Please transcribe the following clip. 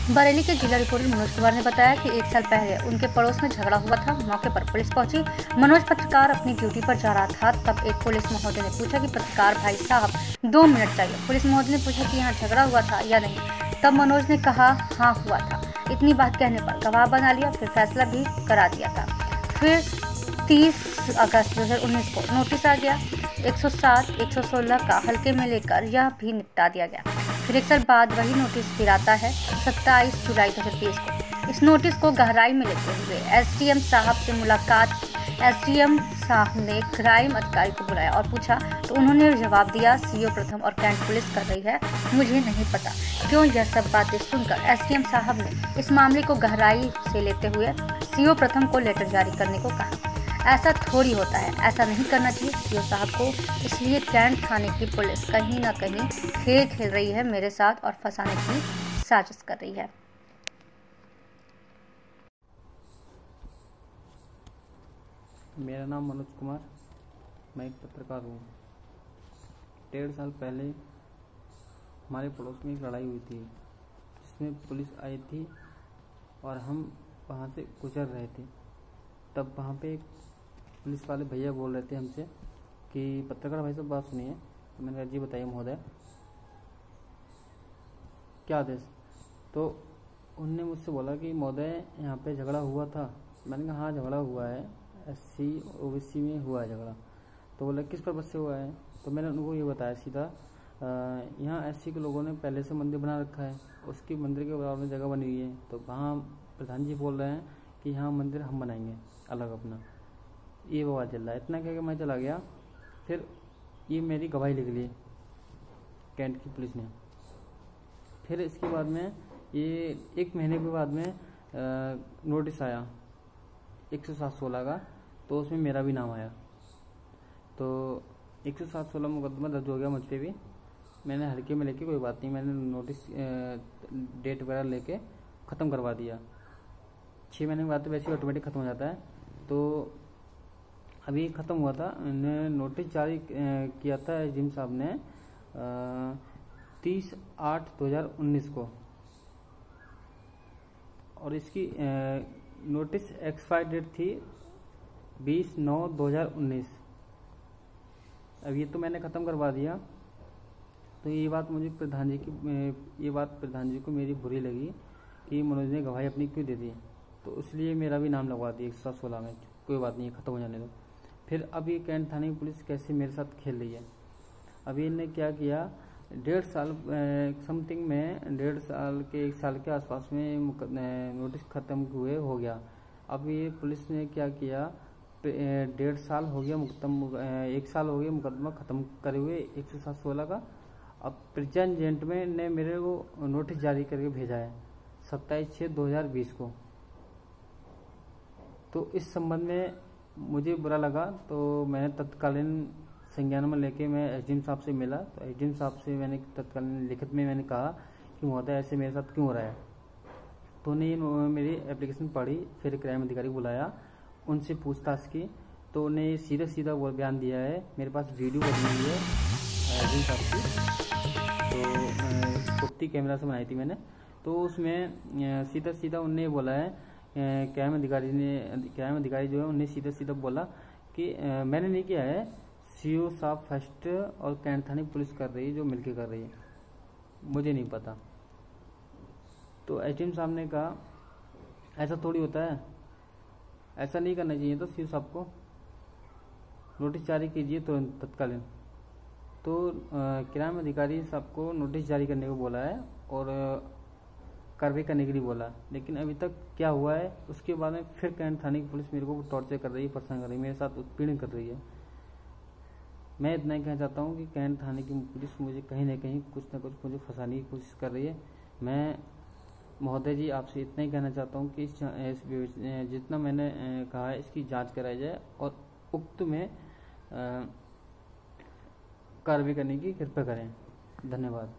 बरेली के जिला रिपोर्टर मनोज कुमार ने बताया कि 1 साल पहले उनके पड़ोस में झगड़ा हुआ था। मौके पर पुलिस पहुंची। मनोज पत्रकार अपनी ड्यूटी पर जा रहा था, तब एक पुलिस महोदय ने पूछा कि पत्रकार भाई साहब 2 मिनट चाहिए। पुलिस महोदय ने पूछा कि यहाँ झगड़ा हुआ था या नहीं। तब मनोज ने कहा हाँ हुआ था। इतनी बात कहने पर गवाह बना लिया, फिर फैसला भी करा दिया था। फिर 30 अगस्त 2019 को नोटिस आ गया। 107, 116 का हल्के में लेकर यह भी निपटा दिया गया। फिर 1 साल बाद वही नोटिस फिर आता है 27 जुलाई 2020 को। इस नोटिस को गहराई में लेते हुए एसडीएम साहब से मुलाकात। एसडीएम साहब ने क्राइम अधिकारी को बुलाया और पूछा, तो उन्होंने जवाब दिया सीओ प्रथम और कैंट पुलिस कर रही है, मुझे नहीं पता क्यों। यह सब बातें सुनकर एसडीएम साहब ने इस मामले को गहराई से लेते हुए सीओ प्रथम को लेटर जारी करने को कहा। ऐसा थोड़ी होता है, ऐसा नहीं करना चाहिए सीओ साहब को। इसलिए कैंट थाने की पुलिस कहीं ना कहीं खेल खेल रही है मेरे साथ और फंसाने की साजिश कर रही है। मेरा नाम मनोज कुमार, मैं एक पत्रकार हूँ। 1.5 साल पहले हमारे पड़ोस में एक लड़ाई हुई थी, जिसमें पुलिस आई थी और हम वहाँ से गुजर रहे थे। तब वहाँ पे एक पुलिस वाले भैया बोल रहे थे हमसे कि पत्रकार भाई साहब बात सुनिए। तो मैंने कहा जी बताइए महोदय, क्या आदेश। तो उनने मुझसे बोला कि महोदय यहाँ पे झगड़ा हुआ था। मैंने कहा हाँ झगड़ा हुआ है, एससी ओबीसी में हुआ है झगड़ा। तो बोला किस पर्पज़ से हुआ है। तो मैंने उनको ये बताया सीधा, यहाँ एससी के लोगों ने पहले से मंदिर बना रखा है, उसकी मंदिर के बराबर में जगह बनी हुई है। तो वहाँ प्रधान जी बोल रहे हैं कि यहाँ मंदिर हम बनाएंगे अलग अपना। ये बवाल चल रहा है। इतना कह के मैं चला गया। फिर ये मेरी गवाही लिख ली कैंट की पुलिस ने। फिर इसके बाद में ये 1 महीने के बाद में नोटिस आया 107/16 का, तो उसमें मेरा भी नाम आया। तो 107/16 मुकदमा दर्ज हो गया मुझ पर भी। मैंने हल्के में लेके कोई बात नहीं, मैंने नोटिस डेट वगैरह लेके ख़त्म करवा दिया। 6 महीने के बाद तो वैसे ही ऑटोमेटिक ख़त्म हो जाता है। तो अभी ख़त्म हुआ था, नोटिस जारी किया था एसडीएम साहब ने 30/8/2019 को, और इसकी नोटिस एक्सपायर डेट थी 20/9/2019। अब ये तो मैंने ख़त्म करवा दिया। तो ये बात प्रधान जी को मेरी बुरी लगी कि मनोज ने गवाही अपनी क्यों दे दी। तो इसलिए मेरा भी नाम लगवा दिया 116 में। कोई बात नहीं, ख़त्म हो जाने दो। फिर अब ये कैंट थाने की पुलिस कैसे मेरे साथ खेल रही है। अभी इन्हें क्या किया, 1.5 साल समथिंग में 1.5 साल के 1 साल के आसपास में नोटिस ख़त्म हुए हो गया। अब ये पुलिस ने क्या किया, 1.5 साल हो गया 1 साल हो गया मुकदमा ख़त्म करे हुए 107/16 का। अब प्रेजेंट में ने मेरे को नोटिस जारी करके भेजा है 27/6/2020 को। तो इस संबंध में मुझे बुरा लगा, तो मैंने तत्कालीन संज्ञान में लेके मैं एसडीएम साहब से मिला। तो एसडीएम साहब से मैंने तत्कालीन लिखित में मैंने कहा कि महोदय ऐसे मेरे साथ क्यों हो रहा है। तो उन्हें मेरी एप्लीकेशन पढ़ी, फिर क्राइम अधिकारी बुलाया, उनसे पूछताछ की। तो उन्हें सीधा सीधा वो बयान दिया है। मेरे पास वीडियो बनी हुई है एसडीएम साहब की, तो गुप्ती कैमरा से बनाई थी मैंने। तो उसमें सीधा सीधा उन्हें बोला है, क्राइम अधिकारी जो है उन्हें सीधा सीधा बोला कि मैंने नहीं किया है, सीओ साहब फर्स्ट और कैंट थाने पुलिस कर रही है, जो मिलके कर रही है, मुझे नहीं पता। तो एसडीएम साहब ने कहा ऐसा थोड़ी होता है, ऐसा नहीं करना चाहिए। तो सीओ साहब को नोटिस जारी कीजिए तुरंत तत्कालीन। तो क्राइम अधिकारी साहब को नोटिस जारी करने को बोला है और कार्रवाई करने के लिए बोला। लेकिन अभी तक क्या हुआ है, उसके बाद में फिर कैंट थाने की पुलिस मेरे को टॉर्चर कर रही है, परेशान कर रही है, मेरे साथ उत्पीड़न कर रही है। मैं इतना ही कहना चाहता हूँ कि कैंट थाने की पुलिस मुझे कहीं ना कहीं कुछ ना कुछ मुझे फंसाने की कोशिश कर रही है। मैं महोदय जी आपसे इतना ही कहना चाहता हूँ कि जितना मैंने कहा है इसकी जांच कराई जाए और उक्त में कार्रवाई करने की कृपया करें। धन्यवाद।